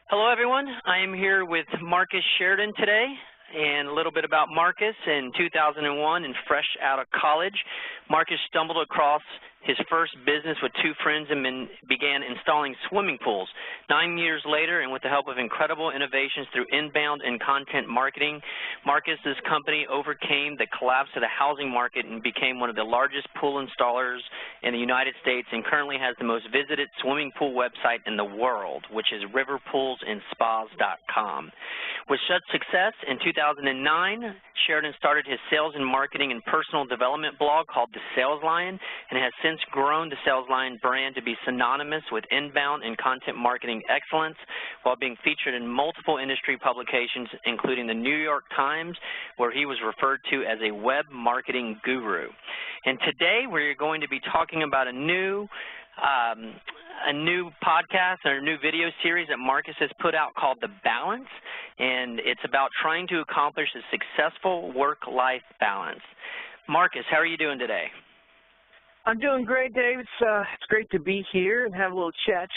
Hello, everyone. I am here with Marcus Sheridan today, and a little bit about Marcus. In 2001, and fresh out of college, Marcus stumbled across his first business with two friends and began installing swimming pools. 9 years later, and with the help of incredible innovations through inbound and content marketing, Marcus's company overcame the collapse of the housing market and became one of the largest pool installers in the United States, and currently has the most visited swimming pool website in the world, which is riverpoolsandspas.com. With such success, in 2009, Sheridan started his sales and marketing and personal development blog called The Sales Lion, and has since grown the Sales Lion brand to be synonymous with inbound and content marketing excellence, while being featured in multiple industry publications, including the New York Times, where he was referred to as a web marketing guru. And today we're going to be talking about a new podcast or a new video series that Marcus has put out called The Balance, and it's about trying to accomplish a successful work-life balance. Marcus, how are you doing today? I'm doing great, Dave. It's great to be here and have a little chat,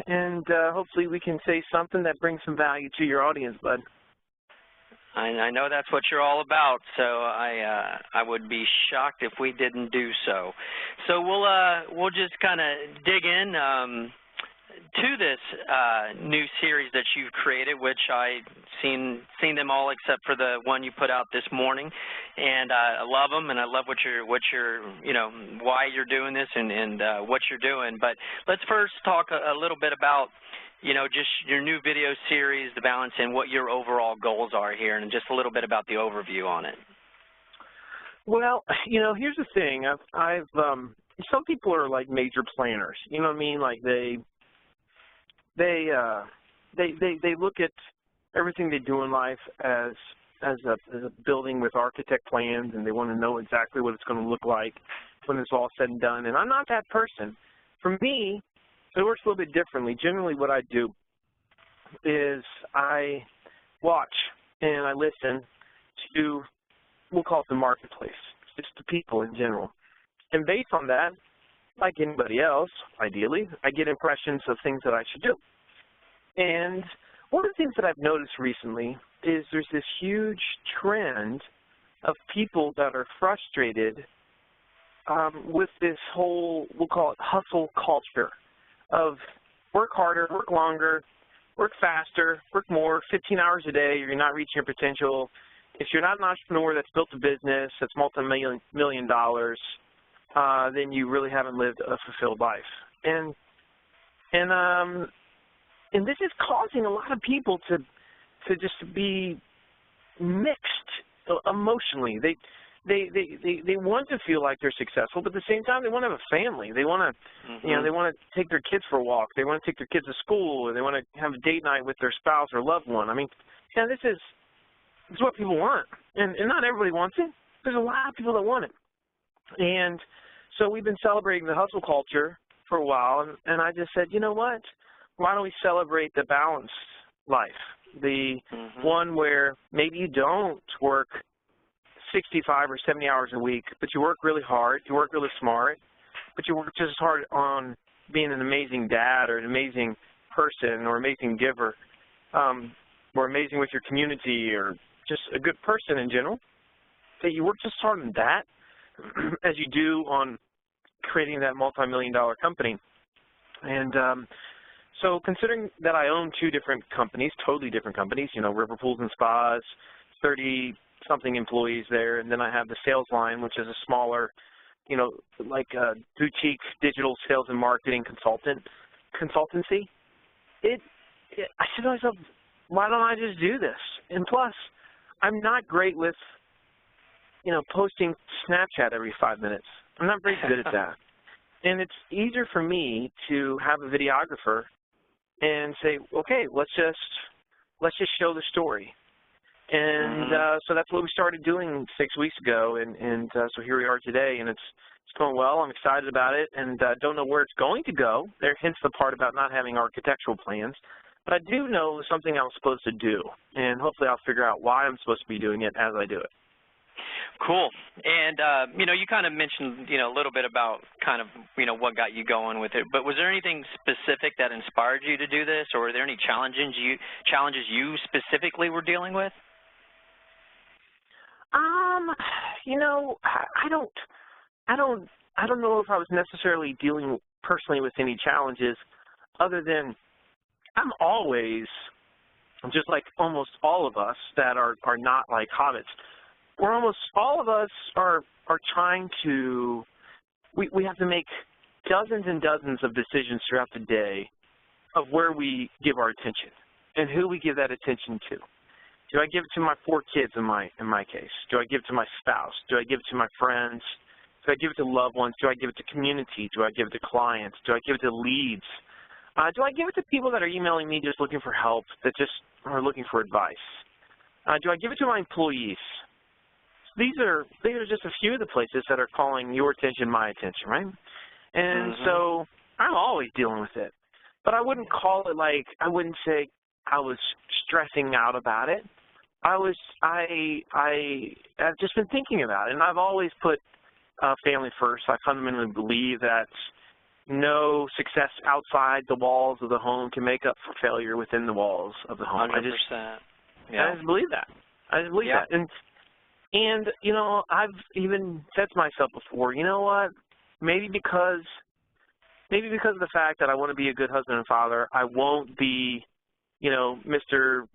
and hopefully we can say something that brings some value to your audience, bud. I know that's what you're all about, so I would be shocked if we didn't do so. So we'll just kind of dig in to this new series that you've created, which I've seen them all except for the one you put out this morning, and I love them, and I love what you're why you're doing this and what you're doing. But let's first talk a little bit about just your new video series, The Balance, and what your overall goals are here, and just a little bit about the overview on it. Well, here's the thing. I've some people are like major planners. You know what I mean? Like they look at everything they do in life as a building with architect plans, and they want to know exactly what it's going to look like when it's all said and done. And I'm not that person. For me, it works a little bit differently. Generally, what I do is I watch and I listen to, we'll call it the marketplace, just the people in general. And based on that, like anybody else, ideally, I get impressions of things that I should do. And one of the things that I've noticed recently is there's this huge trend of people that are frustrated with this whole, we'll call it hustle culture of work harder, work longer, work faster, work more, 15 hours a day, you're not reaching your potential. If you're not an entrepreneur that's built a business that's multi-million dollars, then you really haven't lived a fulfilled life. And this is causing a lot of people to just be mixed emotionally. They want to feel like they're successful, but at the same time they want to have a family. They want to they want to take their kids for a walk. They want to take their kids to school, or they want to have a date night with their spouse or loved one. I mean, this is what people want, and not everybody wants it. There's a lot of people that want it. And so we've been celebrating the hustle culture for a while, and I just said, you know what? Why don't we celebrate the balanced life, the one where maybe you don't work 65 or 70 hours a week, but you work really hard, you work really smart, but you work just as hard on being an amazing dad or an amazing person or amazing giver, or amazing with your community, or just a good person in general, that you work just as hard on that as you do on creating that multi-million-dollar company. And so considering that I own two different companies, totally different companies, River Pools and Spas, 30-something employees there, and then I have the Sales Line, which is a smaller, like a boutique digital sales and marketing consultancy. I said to myself, why don't I just do this? And plus, I'm not great with, posting Snapchat every 5 minutes. I'm not very good at that. And it's easier for me to have a videographer and say, okay, let's just show the story. And so that's what we started doing 6 weeks ago, and so here we are today, and it's going well. I'm excited about it, and don't know where it's going to go. Hence the part about not having architectural plans. But I do know something I'm supposed to do, and hopefully I'll figure out why I'm supposed to be doing it as I do it. Of Cool. And, you kind of mentioned, a little bit about kind of, what got you going with it. But was there anything specific that inspired you to do this, or were there any challenges you specifically were dealing with? I don't know if I was necessarily dealing personally with any challenges other than I'm always, just like almost all of us that are not like hobbits, almost all of us are trying to, we have to make dozens and dozens of decisions throughout the day of where we give our attention and who we give that attention to. Do I give it to my 4 kids in my case? Do I give it to my spouse? Do I give it to my friends? Do I give it to loved ones? Do I give it to community? Do I give it to clients? Do I give it to leads? Do I give it to people that are emailing me just looking for help, that just are looking for advice? Do I give it to my employees? These are just a few of the places that are calling your attention, my attention, right? And so I'm always dealing with it. But I wouldn't call it like, I wouldn't say I was stressing out about it. I've just been thinking about it, and I've always put family first. I fundamentally believe that no success outside the walls of the home can make up for failure within the walls of the home. 100%. I just believe that. I just believe that. And I've even said to myself before, you know what? Maybe because of the fact that I want to be a good husband and father, I won't be, Mr.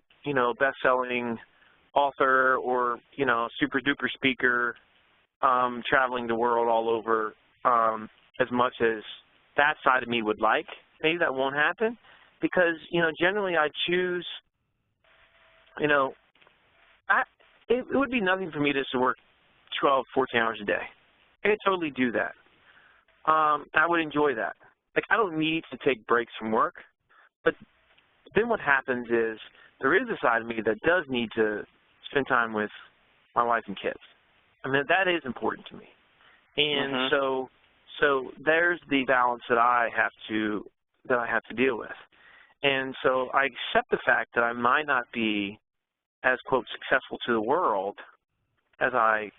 best-selling author or, super duper speaker, traveling the world all over as much as that side of me would like. Maybe that won't happen because, generally I choose, it would be nothing for me just to work 12, 14 hours a day. I could totally do that. I would enjoy that. Like, I don't need to take breaks from work, but then what happens is there is a side of me that does need to spend time with my wife and kids. I mean, that is important to me. And so there's the balance that I have to deal with. And so I accept the fact that I might not be as, quote, successful to the world as I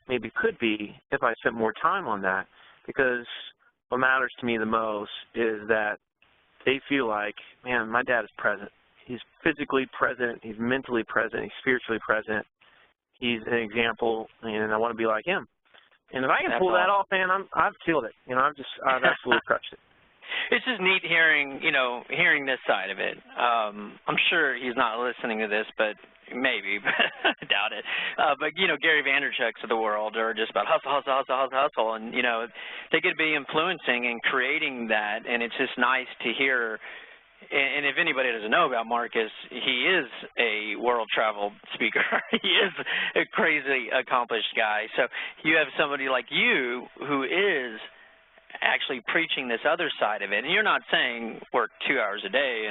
maybe could be if I spent more time on that, because what matters to me the most is that they feel like, man, my dad is present. He's physically present. He's mentally present. He's spiritually present. He's an example, and I want to be like him. And if I can pull that off, man, I've killed it. I've absolutely crushed it. It's just neat hearing this side of it. I'm sure he's not listening to this, but maybe, but I doubt it. But, Gary Vaynerchuks of the world are just about hustle, and, they could be influencing and creating that, and it's just nice to hear. And if anybody doesn't know about Marcus, he is a world travel speaker. He is a crazy accomplished guy. So you have somebody like you who is actually preaching this other side of it. And you're not saying work 2 hours a day.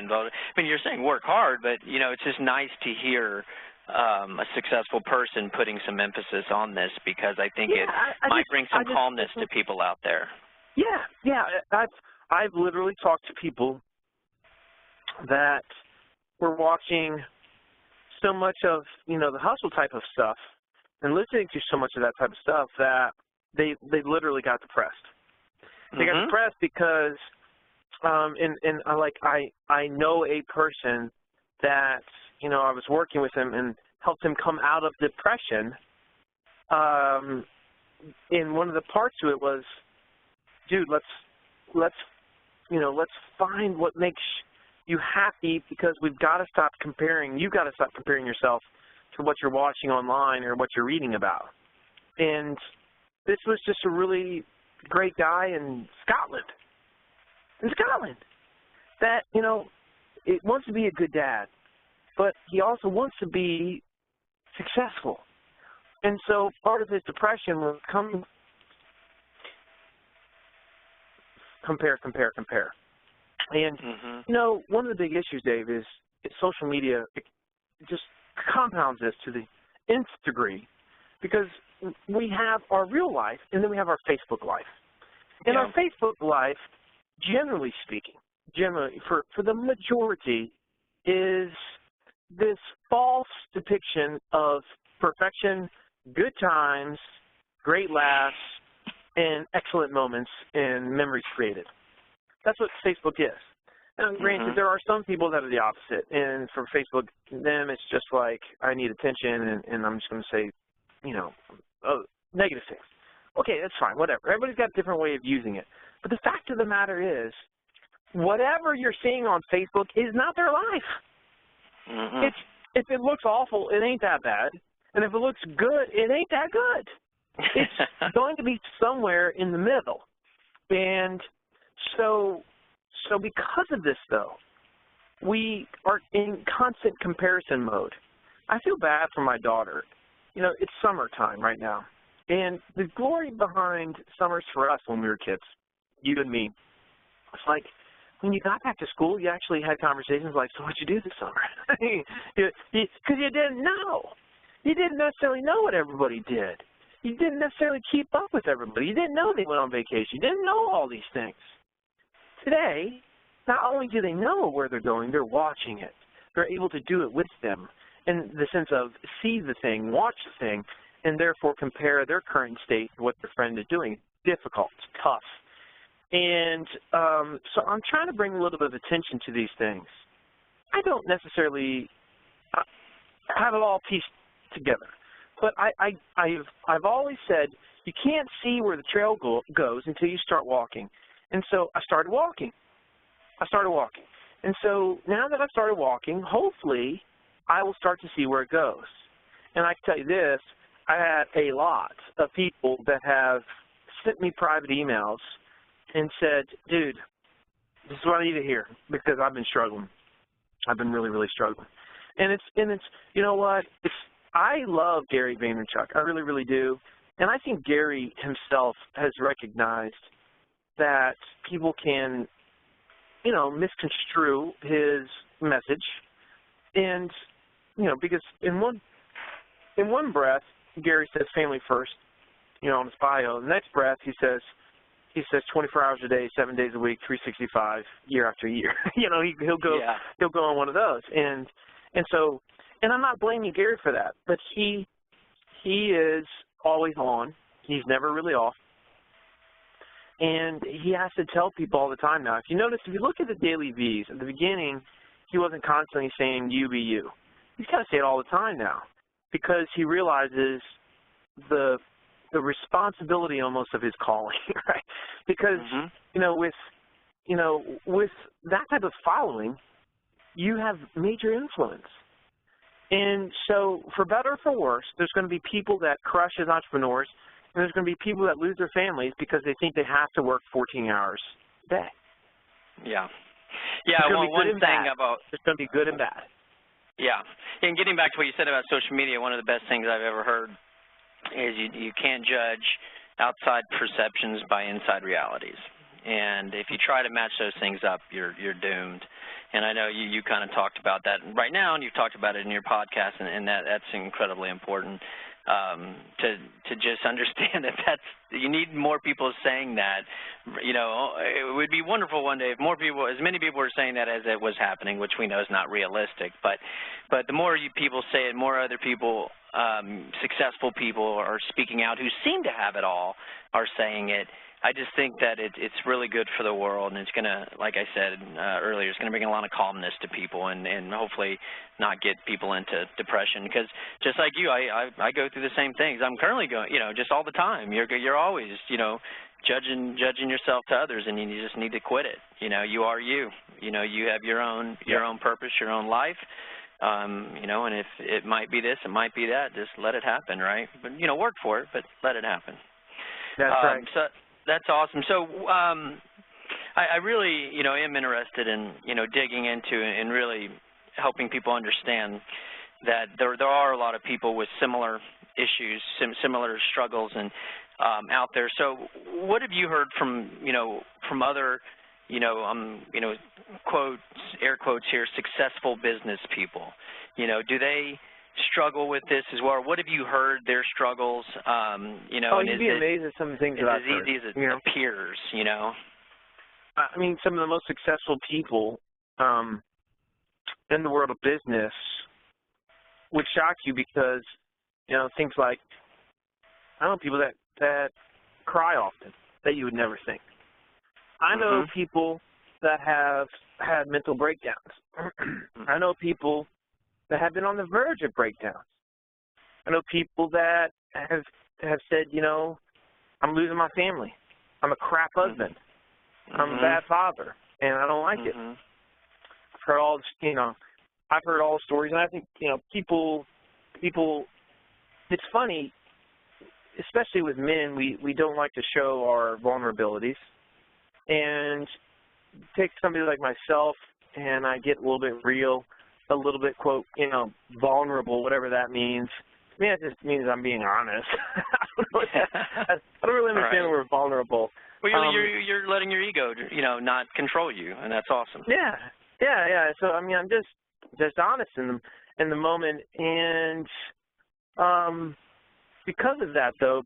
You're saying work hard, but, it's just nice to hear a successul person putting some emphasis on this, because I think it might bring some calmness to people out there. Yeah. I've literally talked to people that were watching so much of, the hustle type of stuff and listening to so much of that type of stuff that they literally got depressed. They got depressed because, I know a person that, I was working with him and helped him come out of depression. And one of the parts to it was, dude, let's find what makes you happy, because we've got to stop comparing. You've got to stop comparing yourself to what you're watching online or what you're reading about. And this was just a really great guy in Scotland that, it wants to be a good dad, but he also wants to be successful. And so part of his depression was compare. And, one of the big issues, Dave, is social media just compounds this to the nth degree, because we have our real life and then we have our Facebook life. And our Facebook life, generally speaking, for the majority, is this false depiction of perfection, good times, great laughs, and excellent moments and memories created. That's what Facebook is. Now, granted, there are some people that are the opposite, and for Facebook, them, it's just like, I need attention, and I'm just going to say, you know, negative things. Okay, that's fine, whatever. Everybody's got a different way of using it. But the fact of the matter is, whatever you're seeing on Facebook is not their life. If it looks awful, it ain't that bad. And if it looks good, it ain't that good. It's going to be somewhere in the middle. And so because of this, though, we are in constant comparison mode. I feel bad for my daughter. You know, it's summertime right now. And the glory behind summers for us when we were kids, you and me, it's like when you got back to school, you actually had conversations like, so what'd you do this summer? Because you didn't know. You didn't necessarily know what everybody did. You didn't necessarily keep up with everybody. You didn't know they went on vacation. You didn't know all these things. Today, not only do they know where they're going, they're watching it. They're able to do it with them in the sense of see the thing, watch the thing, and therefore compare their current state to what their friend is doing. Difficult. It's tough. And so I'm trying to bring a little bit of attention to these things. I don't necessarily have it all pieced together, but I've always said you can't see where the trail goes until you start walking. And so I started walking. And so now that I've started walking, hopefully I will start to see where it goes. And I can tell you this, I had a lot of people that have sent me private emails and said, dude, this is what I need to hear because I've been struggling. I've been really, really struggling. And it's you know what? I love Gary Vaynerchuk. I really, really do. And I think Gary himself has recognized that people can, you know, misconstrue his message. And, you know, because in one breath, Gary says family first, you know, on his bio. The next breath, he says 24 hours a day, 7 days a week, 365, year after year. You know, he'll go on one of those. And so, and I'm not blaming Gary for that, but he is always on. He's never really off. And he has to tell people all the time now. If you notice, if you look at the daily V's, at the beginning, he wasn't constantly saying, you be you. He's got to say it all the time now because he realizes the responsibility almost of his calling, right? Because, you know, with that type of following, you have major influence. And so for better or for worse, there's going to be people that crush as entrepreneurs, and there's going to be people that lose their families because they think they have to work 14 hours a day. Yeah. Yeah, well, one thing about... It's going to be good and bad. Yeah. And getting back to what you said about social media, one of the best things I've ever heard is you can't judge outside perceptions by inside realities. And if you try to match those things up, you're doomed. And I know you kind of talked about that right now, and you've talked about it in your podcast, and that's incredibly important to just understand that you need more people saying that. You know, it would be wonderful one day if as many people were saying that as it was happening, which we know is not realistic. But the more people say it, more other people, successful people are speaking out who seem to have it all are saying it. I just think that it's really good for the world, and it's going to, like I said earlier, it's going to bring a lot of calmness to people and hopefully not get people into depression. Because just like you, I go through the same things. I'm currently going, you know, just all the time. You're always, you know, judging yourself to others, and you just need to quit it. You know, you are you. You know, you have your own purpose, your own life. You know, and if it might be this, it might be that. Just let it happen, right? But, you know, work for it, but let it happen. That's right. So that's awesome. So I really, you know, am interested in, you know, digging into and really helping people understand that there are a lot of people with similar issues, similar struggles and out there. So what have you heard from, you know, from other, you know, quotes, air quotes here, successful business people? You know, do they struggle with this as well? What have you heard their struggles? You know, you'd be amazed at some of the things that I've heard. It's as easy as it appears, you know? I mean, some of the most successful people in the world of business would shock you because, you know, things like I know people that cry often that you would never think. I know people that have had mental breakdowns. I know people that have been on the verge of breakdowns. I know people that have said, you know, I'm losing my family. I'm a crap husband. I'm a bad father, and I don't like it. I've heard all, you know, I've heard all the stories, and I think, you know, people. It's funny, especially with men, we don't like to show our vulnerabilities. And take somebody like myself, and I get a little bit real, a little bit, quote, you know, vulnerable, whatever that means. I mean, that just means I'm being honest. I don't really understand the word vulnerable. Well, you're letting your ego, you know, not control you, and that's awesome. Yeah. So I mean, I'm just honest in the moment, and because of that, though,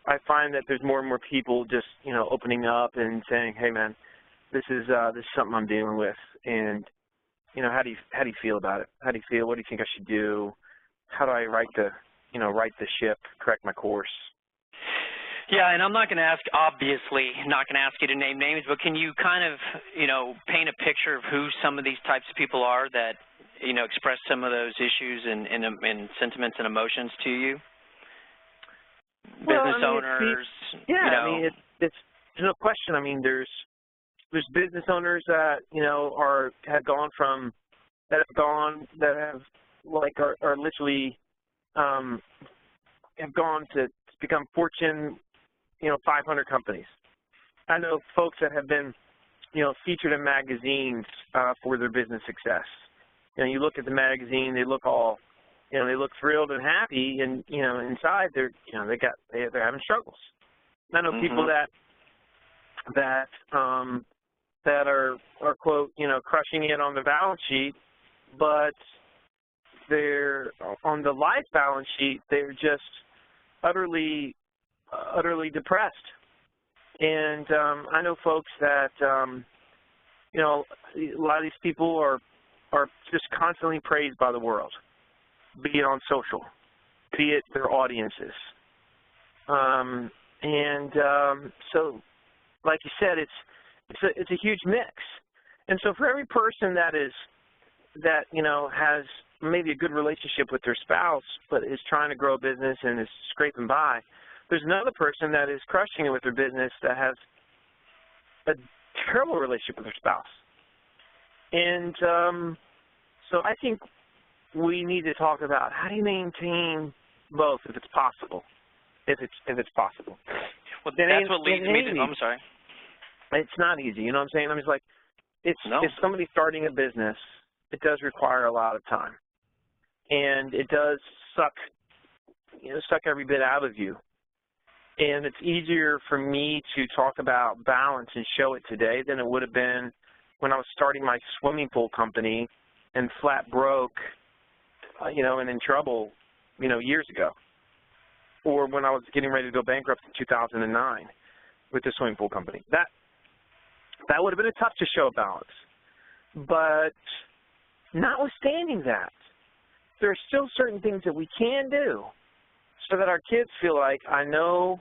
I find that there's more and more people just, you know, opening up and saying, "Hey, man, this is something I'm dealing with, and you know, how do you feel about it? How do you feel? What do you think I should do? How do I right the ship, correct my course?" Yeah, and I'm not going to ask, obviously, not going to ask you to name names, but can you kind of, you know, paint a picture of who some of these types of people are that, you know, express some of those issues and sentiments and emotions to you? Well, Business owners, you know. I mean, it's there's no question. I mean, there's business owners that, you know, have literally have gone to become Fortune, you know, 500 companies. I know folks that have been, you know, featured in magazines for their business success. You know, you look at the magazine, they look all, you know, they look thrilled and happy, and you know, inside they're having struggles. I know people that are quote, you know, crushing it on the balance sheet, but they're on the life balance sheet, they're just utterly depressed. And I know folks that you know, a lot of these people are just constantly praised by the world, be it on social, be it their audiences. So, like you said, it's a huge mix. And so for every person that you know, has maybe a good relationship with their spouse but is trying to grow a business and is scraping by, there's another person that is crushing it with their business that has a terrible relationship with their spouse. And so I think we need to talk about how do you maintain both if it's possible. If it's possible. Well, that's what leads me to. I'm sorry. It's not easy. You know what I'm saying? I mean, it's like if somebody's starting a business, it does require a lot of time, and it does suck every bit out of you. And it's easier for me to talk about balance and show it today than it would have been when I was starting my swimming pool company and flat broke, you know, and in trouble, you know, years ago. Or when I was getting ready to go bankrupt in 2009 with the swimming pool company. That would have been tough to show balance. But notwithstanding that, there are still certain things that we can do so that our kids feel like, I know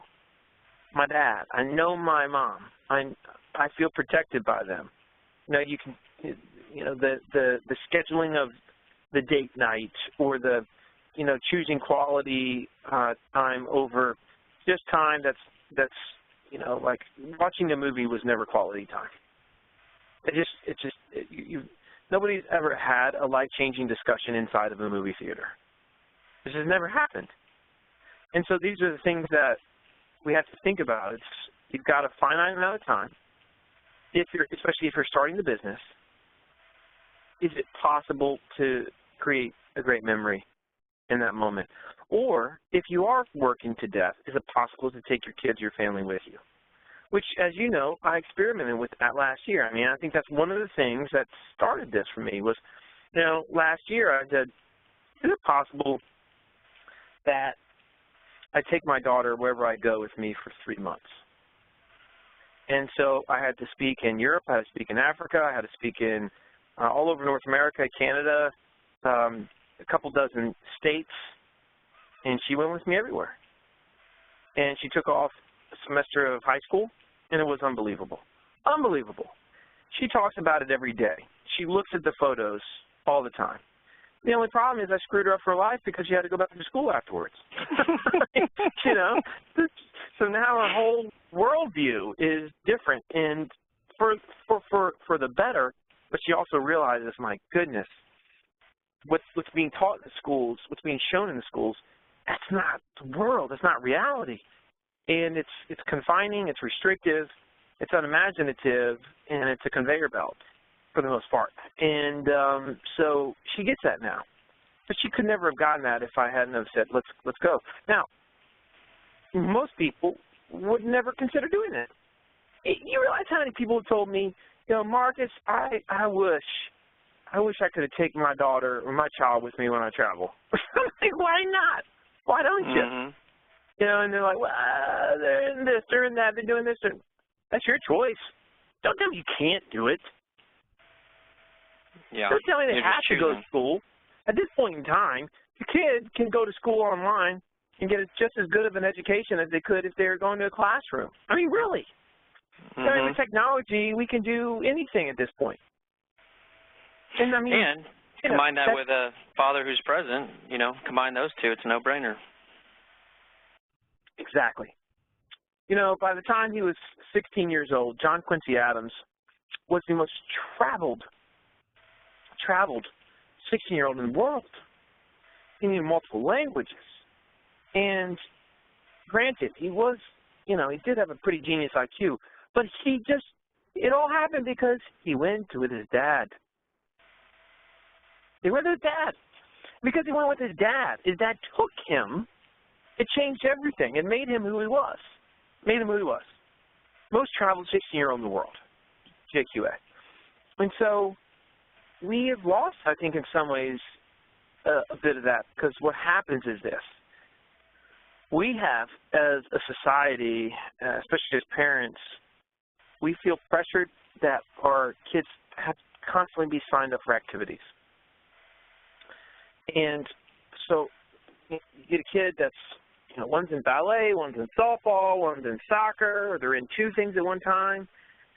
my dad, I know my mom, I feel protected by them. You know, you can, you know, the scheduling of the date night, or the, you know, choosing quality time over just time that's you know, like watching a movie was never quality time. Nobody's ever had a life-changing discussion inside of a movie theater. This has never happened. And so these are the things that we have to think about. You've got a finite amount of time. Especially if you're starting the business, is it possible to create a great memory in that moment? Or if you are working to death, is it possible to take your kids, your family with you? Which, as you know, I experimented with that last year. I mean, I think that's one of the things that started this for me was, you know, last year I said, is it possible that I take my daughter wherever I go with me for 3 months? And so I had to speak in Europe, I had to speak in Africa, I had to speak in all over North America, Canada, a couple dozen states, and she went with me everywhere. and she took off a semester of high school, and it was unbelievable. Unbelievable. She talks about it every day. She looks at the photos all the time. The only problem is I screwed her up for life because she had to go back to school afterwards. You know? So now her whole worldview is different, and for the better, but she also realizes, my goodness, what's being taught in the schools, what's being shown in the schools, that's not the world, that's not reality. And it's confining, it's restrictive, it's unimaginative, and it's a conveyor belt for the most part. And so she gets that now. But she could never have gotten that if I hadn't have said, let's go. Now, most people would never consider doing that. You realize how many people have told me, you know, Marcus, I wish I could have taken my daughter or my child with me when I travel. I'm like, why not? Why don't you? Mm-hmm. You know, and they're like, well, they're in this, they're in that, they're doing this. That's your choice. Don't tell me you can't do it. Yeah. Don't tell me they have to go to school. At this point in time, the kid can go to school online and get just as good of an education as they could if they were going to a classroom. I mean, really. Mm-hmm. I mean, with technology, we can do anything at this point. And I mean, and combine that with a father who's present, you know, combine those two, it's a no-brainer. Exactly. You know, by the time he was 16 years old, John Quincy Adams was the most traveled 16-year-old in the world. He knew multiple languages. And granted, he was, you know, he did have a pretty genius IQ, but it all happened because he went with his dad. He went with his dad. Because he went with his dad took him. It changed everything. It made him who he was. Most traveled 16-year-old in the world, JQA. And so we have lost, I think, in some ways, a bit of that, because what happens is this. We have, as a society, especially as parents, we feel pressured that our kids have to constantly be signed up for activities. And so you get a kid that's, you know, one's in ballet, one's in softball, one's in soccer, or they're in two things at one time,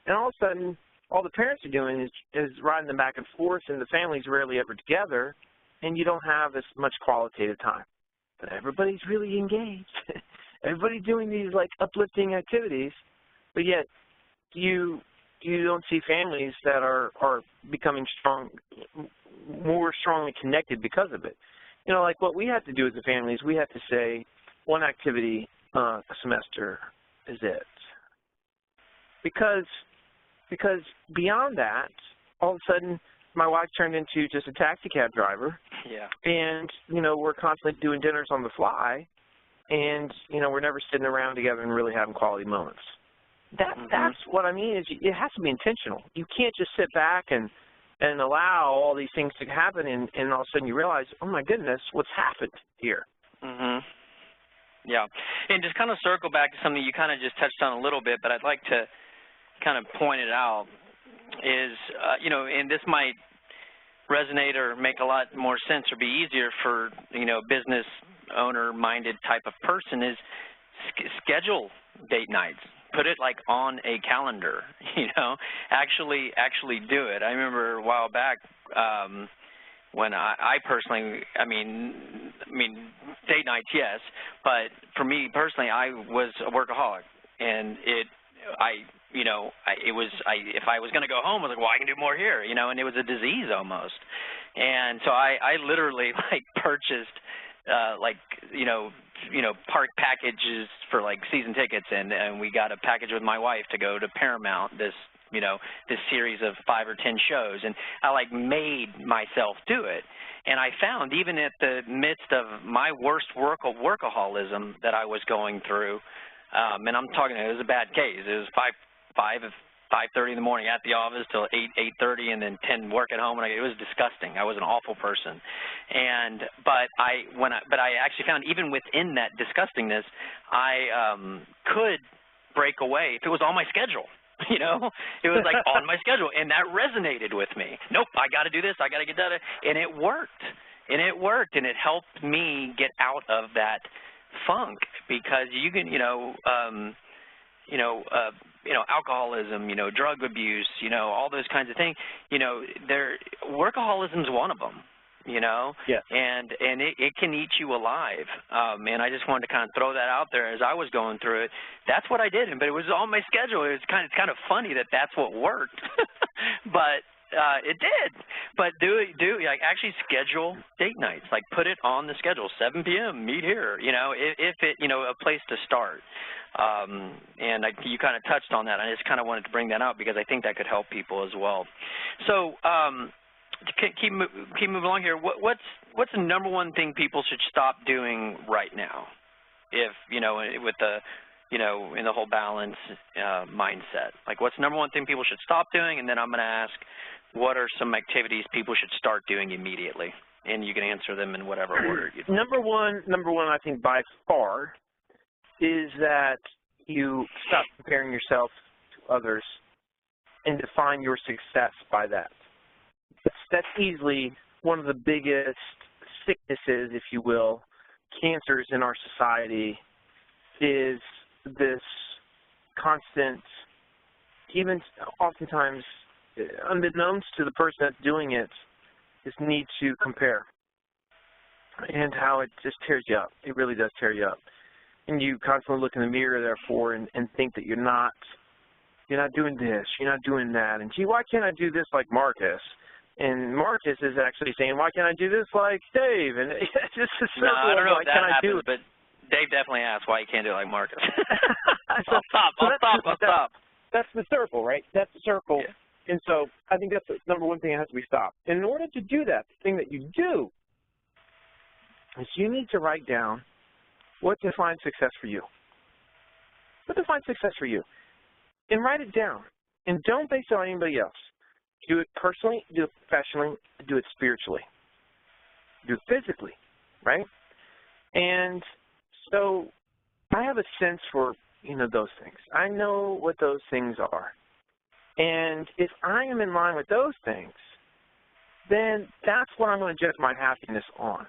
and all of a sudden, all the parents are doing is riding them back and forth, and the family's rarely ever together, and you don't have as much qualitative time. But everybody's really engaged. Everybody's doing these, like, uplifting activities, but yet you don't see families that are becoming more strongly connected because of it. You know, like what we have to do as a family is we have to say one activity a semester is it. Because beyond that, all of a sudden, my wife turned into just a taxi cab driver. Yeah. And, you know, we're constantly doing dinners on the fly, and, you know, we're never sitting around together and really having quality moments. That's what I mean is it has to be intentional. You can't just sit back and allow all these things to happen, and all of a sudden you realize, oh, my goodness, what's happened here? Mm-hmm. Yeah. And just kind of circle back to something you kind of just touched on a little bit, but I'd like to kind of point it out is, you know, and this might resonate or make a lot more sense or be easier for, you know, business owner-minded type of person is schedule date nights. Put it like on a calendar, you know, actually do it. I remember a while back when I personally, I mean, date nights, yes, but for me personally, I was a workaholic, and if I was going to go home, I was like, well, I can do more here, you know, and it was a disease almost. And so I literally like purchased park packages for like season tickets, and we got a package with my wife to go to Paramount, this series of 5 or 10 shows, and I like made myself do it. And I found even at the midst of my worst workaholism that I was going through, and I'm talking, it was a bad case. It was 5:30 in the morning at the office till 8:30, and then 10 work at home, and it was disgusting. I was an awful person, but I actually found even within that disgustingness, I could break away if it was on my schedule. You know, it was like on my schedule, and that resonated with me. Nope, I got to do this. I got to get that, and it worked, and it helped me get out of that funk because you can, alcoholism, drug abuse, all those kinds of things. Workaholism's one of them. Yes. And it can eat you alive. And I just wanted to kind of throw that out there as I was going through it. That's what I did, but it was on my schedule. It was kind of funny that that's what worked, but it did. But actually schedule date nights. Like put it on the schedule. 7 p.m. Meet here. If it a place to start. And you kind of touched on that. I just kind of wanted to bring that out because I think that could help people as well. So. Keep moving along here. What's the number one thing people should stop doing right now? If with the in the whole balance mindset, like what's the number one thing people should stop doing? And then I'm going to ask, what are some activities people should start doing immediately? And you can answer them in whatever order. Number one, I think by far, is that you stop comparing yourself to others and define your success by that. That's easily one of the biggest sicknesses, if you will, cancers in our society, is this constant, even oftentimes unbeknownst to the person that's doing it, this need to compare, and how it just tears you up. It really does tear you up. And you constantly look in the mirror, therefore, and think that you're not doing this, you're not doing that, and gee, why can't I do this like Marcus? And Marcus is actually saying, why can't I do this like Dave? And it's just a circle. No, I don't know if that happens, but Dave definitely asked why you can't do it like Marcus. So, I'll stop. That's the circle, right? That's the circle. Yeah. And so I think that's the number one thing that has to be stopped. And in order to do that, the thing that you do is you need to write down what defines success for you. What defines success for you? And write it down. And don't base it on anybody else. Do it personally, do it professionally, do it spiritually, do it physically, right? And so I have a sense for, those things. I know what those things are. And if I am in line with those things, then that's what I'm going to judge my happiness on.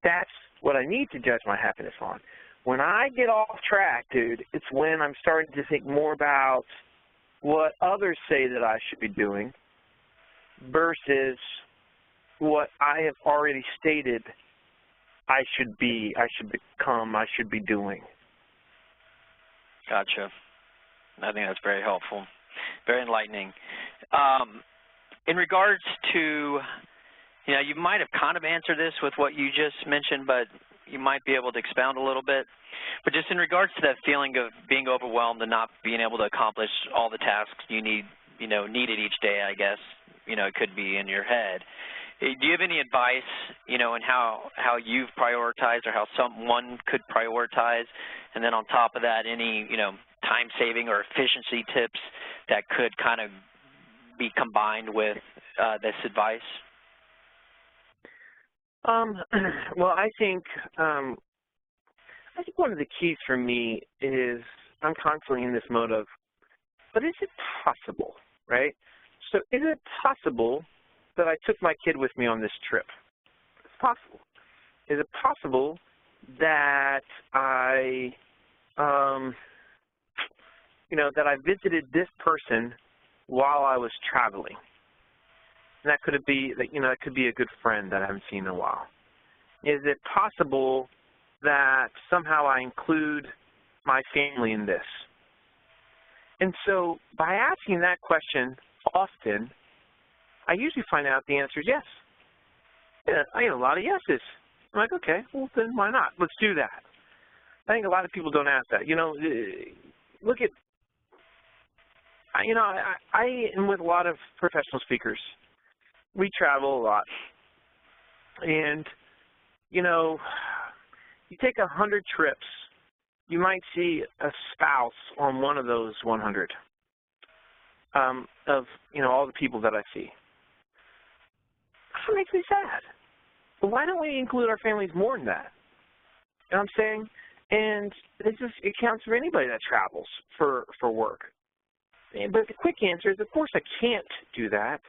That's what I need to judge my happiness on. When I get off track, dude, it's when I'm starting to think more about what others say that I should be doing versus what I have already stated I should become, I should be doing. Gotcha. I think that's very helpful, very enlightening. In regards to, you might have kind of answered this with what you just mentioned, but you might be able to expound a little bit. But just in regards to that feeling of being overwhelmed and not being able to accomplish all the tasks you needed each day, I guess, it could be in your head. Do you have any advice, on how you've prioritized or how someone could prioritize? And then on top of that, any, time-saving or efficiency tips that could kind of be combined with this advice? Well, I think one of the keys for me is I'm constantly in this mode of, but is it possible, right? So is it possible that I took my kid with me on this trip? It's possible. Is it possible that I, that I visited this person while I was traveling? And that could be, that could be a good friend that I haven't seen in a while. Is it possible that somehow I include my family in this? And so by asking that question often, I usually find out the answer is yes. Yeah, I get a lot of yeses. I'm like, okay, well, then why not? Let's do that. I think a lot of people don't ask that. Look at, I am with a lot of professional speakers. We travel a lot. And, you take 100 trips, you might see a spouse on one of those 100 of, all the people that I see. That makes me sad. But why don't we include our families more in that? You know what I'm saying? And it counts for anybody that travels for work. But the quick answer is, of course, I can't do that.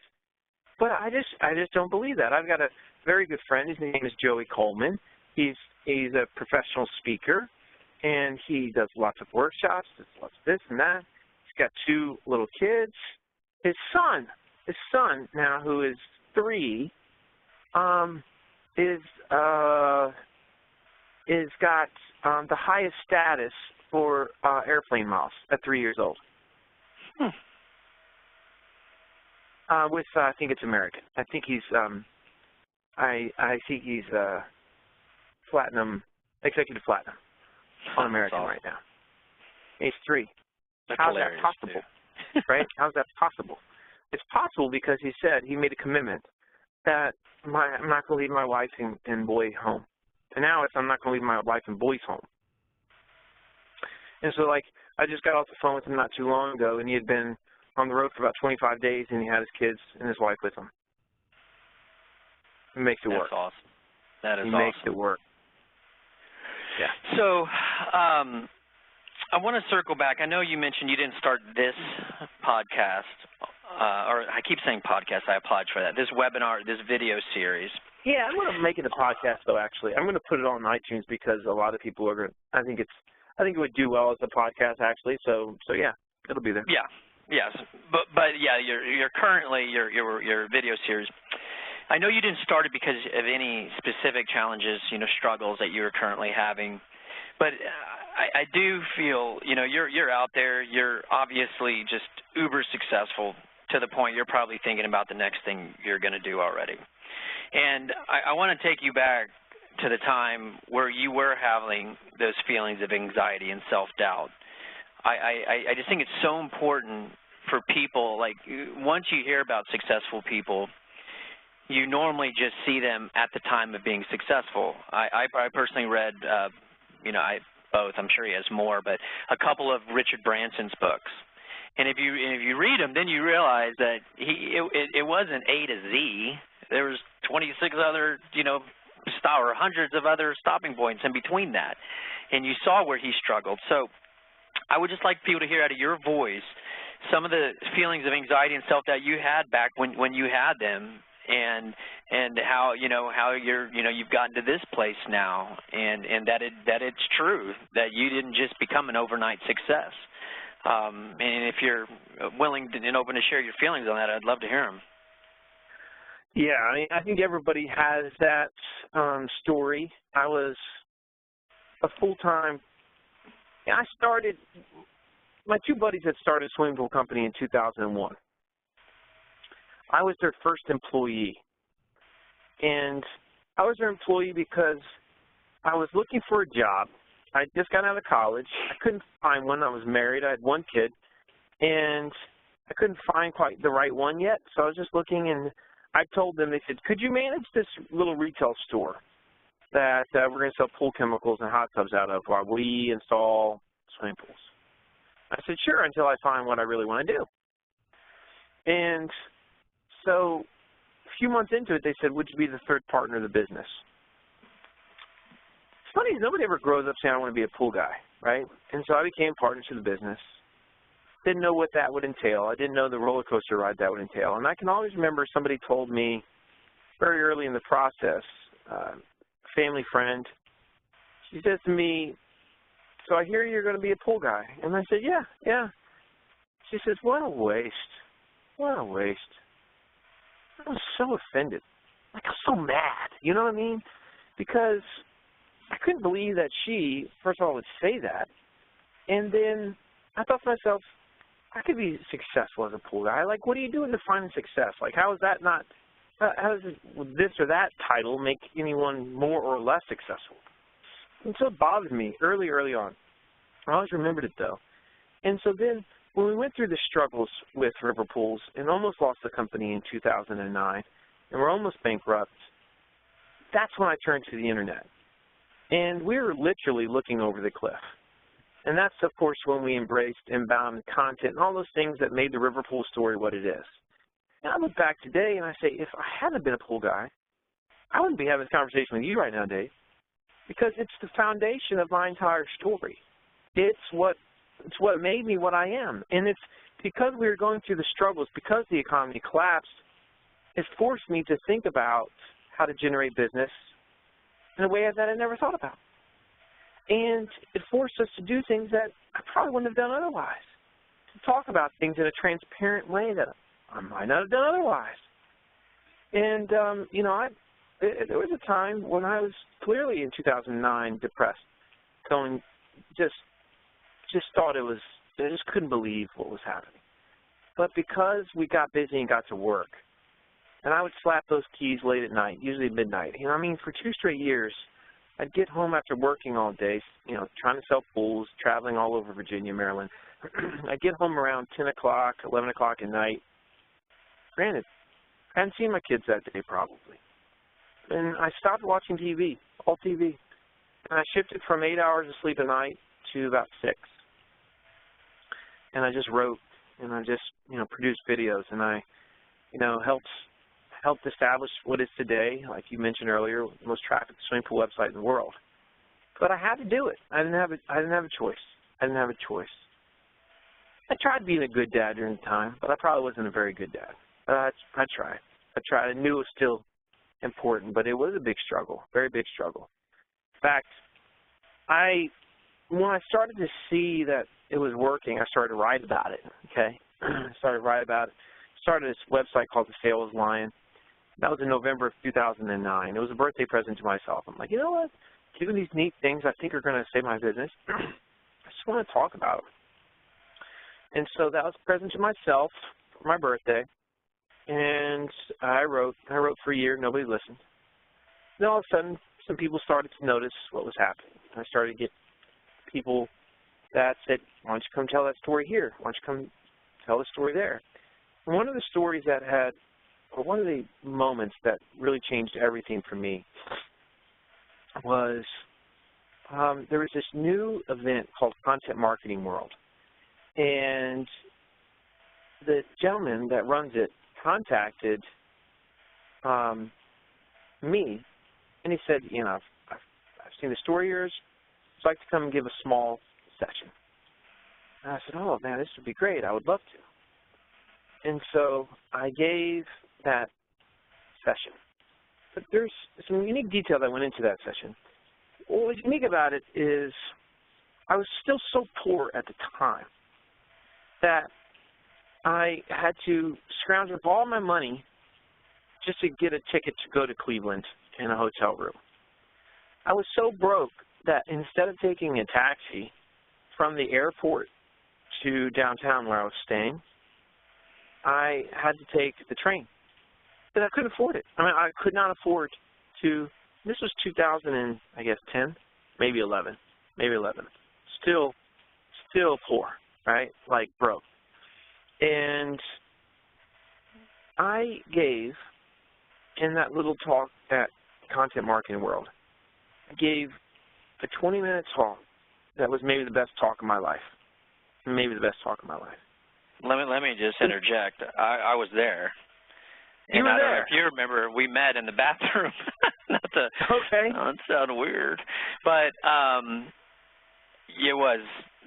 But I just don't believe that. I've got a very good friend. His name is Joey Coleman. He's He's a professional speaker, and he does lots of workshops, does lots of this and that. He's got 2 little kids. His son now, who is 3, is got the highest status for airplane miles at 3 years old. With I think it's American. I think he's I think he's executive platinum on American right now. He's 3. How's that possible? Right? How's that possible? It's possible because he said he made a commitment that I'm not going to leave my wife and boy home. And now I'm not going to leave my wife and boys home. And so, like, I just got off the phone with him not too long ago, and he had been on the road for about 25 days, and he had his kids and his wife with him. He makes it work. That's awesome. That is awesome. He makes it work. Yeah. So, I want to circle back. I know you mentioned you didn't start this podcast, or I keep saying podcast. I apologize for that. This webinar, this video series. Yeah, I'm going to make it a podcast, though. Actually, I'm going to put it on iTunes because a lot of people are going. I think it would do well as a podcast, actually. So yeah, it'll be there. Yeah. Yes, but yeah, you're currently your video series. I know you didn't start it because of any specific challenges, struggles that you're currently having, but I do feel, you're out there. You're obviously just uber successful to the point you're probably thinking about the next thing you're going to do already. And I want to take you back to the time where you were having those feelings of anxiety and self-doubt. I just think it's so important for people, like once you hear about successful people, you normally just see them at the time of being successful. I personally read, both, I'm sure he has more, but a couple of Richard Branson's books. And if you read them, then you realize that it wasn't A to Z. There was 26 other, or hundreds of other stopping points in between that. And you saw where he struggled. So I would just like people to hear out of your voice some of the feelings of anxiety and self-doubt you had back when you had them, and how you've gotten to this place now, and that it's true that you didn't just become an overnight success. And if you're willing and open to share your feelings on that, I'd love to hear them. Yeah, I think everybody has that story. I was a full-time. I started. My 2 buddies had started a swimming pool company in 2001. I was their first employee. And I was their employee because I was looking for a job. I just got out of college. I couldn't find one. I was married. I had 1 kid. And I couldn't find quite the right one yet. So I was just looking, and I told them, they said, could you manage this little retail store that we're going to sell pool chemicals and hot tubs out of while we install swimming pools? I said, sure, until I find what I really want to do. And so a few months into it, they said, would you be the 3rd partner of the business? It's funny, nobody ever grows up saying, I want to be a pool guy, right? And so I became partner to the business. Didn't know what that would entail. I didn't know the roller coaster ride that would entail. And I can always remember somebody told me very early in the process, a family friend, she says to me, so I hear you're going to be a pool guy. And I said, yeah. She says, what a waste. What a waste. I was so offended. Like, I was so mad. You know what I mean? Because I couldn't believe that she, first of all, would say that. And then I thought to myself, I could be successful as a pool guy. Like, what do you do in defining success? Like, how is that not, how does this or that title make anyone more or less successful? And so it bothered me early on. I always remembered it, though. And so then when we went through the struggles with River Pools and almost lost the company in 2009, and we're almost bankrupt, that's when I turned to the Internet. And we were literally looking over the cliff. And that's, of course, when we embraced inbound content and all those things that made the River Pool story what it is. And I look back today and I say, if I hadn't been a pool guy, I wouldn't be having this conversation with you right now, Dave, because it's the foundation of my entire story. It's what made me what I am. And it's because we were going through the struggles, because the economy collapsed, it forced me to think about how to generate business in a way that I never thought about. And it forced us to do things that I probably wouldn't have done otherwise, to talk about things in a transparent way that I might not have done otherwise. And, you know, there was a time when I was clearly in 2009 depressed, going just thought it was, I just couldn't believe what was happening. But because we got busy and got to work, and I would slap those keys late at night, usually midnight. You know, I mean, for 2 straight years, I'd get home after working all day, you know, trying to sell pools, traveling all over Virginia, Maryland. I'd get home around 10 o'clock, 11 o'clock at night. Granted, I hadn't seen my kids that day probably. And I stopped watching TV, all TV. And I shifted from 8 hours of sleep a night to about 6. And I just wrote, and I just, you know, produced videos, and I, you know, helped establish what is today, like you mentioned earlier, the most trafficked swimming pool website in the world. But I had to do it. I didn't have a choice. I didn't have a choice. I tried being a good dad during the time, but I probably wasn't a very good dad. I tried. I knew it was still important, but it was a big struggle, very big struggle. In fact, when I started to see that it was working, I started to write about it, okay? I started to write about it. Started this website called The Sales Lion. That was in November of 2009. It was a birthday present to myself. I'm like, you know what? Doing these neat things I think are going to save my business. I just want to talk about them. And so that was a present to myself for my birthday. And I wrote for a year. Nobody listened. Then all of a sudden, some people started to notice what was happening. I started to get people that said, why don't you come tell that story here? Why don't you come tell the story there? And one of the stories that had, or one of the moments that really changed everything for me was there was this new event called Content Marketing World. And the gentleman that runs it contacted me, and he said, you know, I've seen the story of yours. I'd like to come and give a small session. And I said, oh, man, this would be great. I would love to. And so I gave that session. But there's some unique detail that went into that session. What was unique about it is I was still so poor at the time that I had to scrounge up all my money just to get a ticket to go to Cleveland in a hotel room. I was so broke that instead of taking a taxi from the airport to downtown where I was staying, I had to take the train. But I couldn't afford it. I mean, I could not afford to. This was 2010, maybe 11. Still poor, right? Like broke. And I gave, in that little talk at Content Marketing World, I gave a 20-minute talk that was maybe the best talk of my life. Maybe the best talk of my life. Let me just interject. I was there. You were I don't there. know if you remember, we met in the bathroom. Okay. That sounded weird. But it was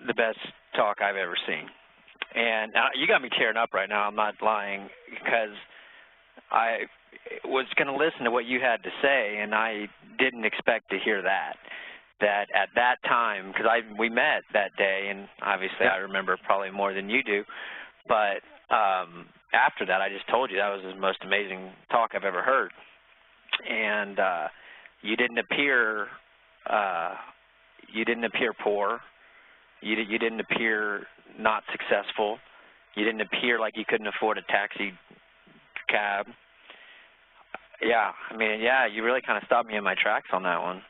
the best talk I've ever seen. And you got me tearing up right now. I'm not lying, because I was going to listen to what you had to say, and I didn't expect to hear that. That at that time, because we met that day, and obviously I remember probably more than you do, but after that, I just told you that was the most amazing talk I've ever heard. And you didn't appear poor. You didn't appear not successful. You didn't appear like you couldn't afford a taxi cab. Yeah, I mean, yeah, you really kind of stopped me in my tracks on that one.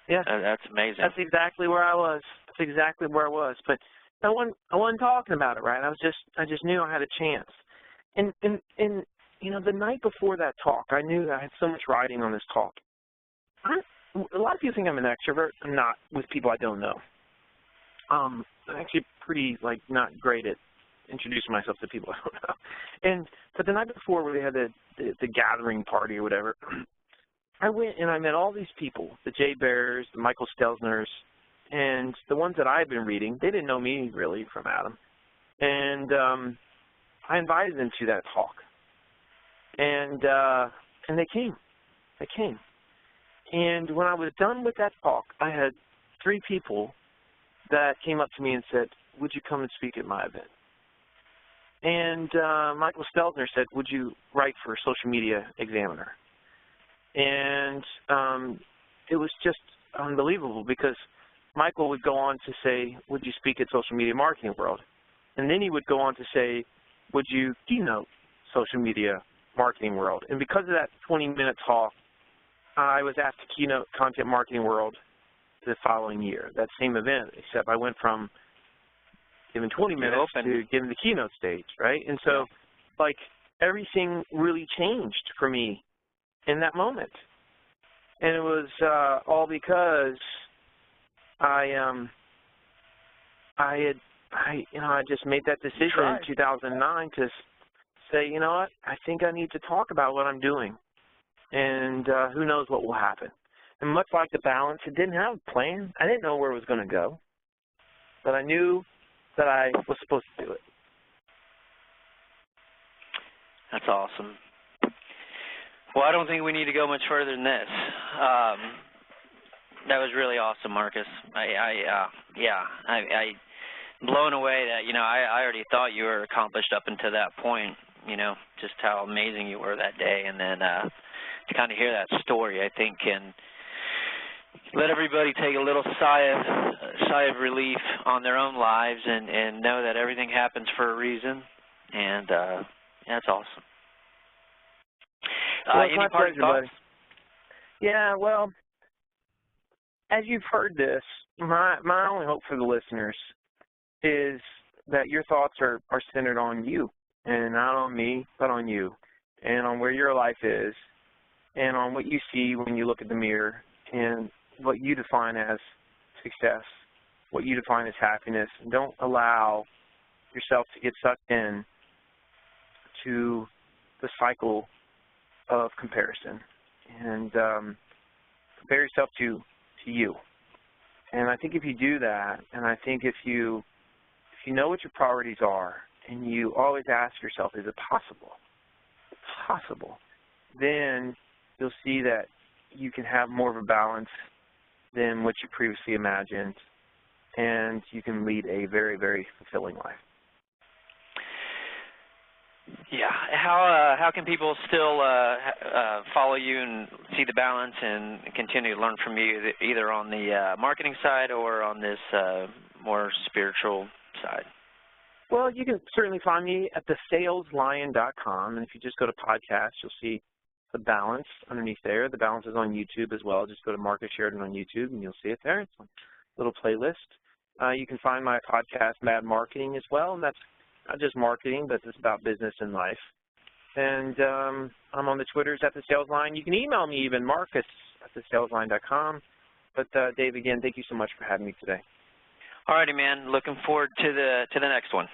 Yeah, that's amazing. That's exactly where I was. That's exactly where I was. But I wasn't talking about it, right? I just knew I had a chance. And you know, the night before that talk, I knew that I had so much riding on this talk. A lot of people think I'm an extrovert. I'm not with people I don't know. I'm actually pretty, like, not great at introducing myself to people I don't know. But the night before, where they had the gathering party or whatever, I went and I met all these people, the Jay Bears, the Michael Stelzners, and the ones that I had been reading. They didn't know me really from Adam. And I invited them to that talk. And they came. And when I was done with that talk, I had 3 people that came up to me and said, would you come and speak at my event? And Michael Stelzner said, would you write for Social Media Examiner? And it was just unbelievable because Michael would go on to say, would you speak at Social Media Marketing World? And then he would go on to say, would you keynote Social Media Marketing World? And because of that 20-minute talk, I was asked to keynote Content Marketing World the following year, that same event, except I went from giving 20 minutes to giving the keynote stage, right? And so, like, everything really changed for me in that moment. And it was all because I just made that decision in 2009 to say, you know what, I think I need to talk about what I'm doing. And who knows what will happen. And much like the balance, it didn't have a plan. I didn't know where it was going to go. But I knew that I was supposed to do it. That's awesome. Well, I don't think we need to go much further than this. That was really awesome, Marcus. I blown away that, you know, I already thought you were accomplished up until that point, you know, just how amazing you were that day. And then to kind of hear that story, I think, can let everybody take a little sigh of relief on their own lives and know that everything happens for a reason. And that's awesome. Well, any parting thoughts? Yeah, well, as you've heard this, my only hope for the listeners is that your thoughts are centered on you, and not on me, but on you, and on where your life is, and on what you see when you look at the mirror, and what you define as success, what you define as happiness. And don't allow yourself to get sucked in to the cycle of comparison. And compare yourself to you. And I think if you do that, and I think if you know what your priorities are, and you always ask yourself, is it possible? Possible. Then you'll see that you can have more of a balance than what you previously imagined, and you can lead a very, very fulfilling life. Yeah. How can people still follow you and see the balance and continue to learn from you, either on the marketing side or on this more spiritual side? Well, you can certainly find me at thesaleslion.com, and if you just go to podcasts, you'll see the balance underneath there. The balance is on YouTube as well. Just go to Marcus Sheridan on YouTube, and you'll see it there. It's a little playlist. You can find my podcast, Mad Marketing, as well, and that's not just marketing, but it's about business and life. And I'm on the Twitters at The Sales Line. You can email me even, Marcus at thesalesline.com. But, Dave, again, thank you so much for having me today. All righty, man. Looking forward to the next one.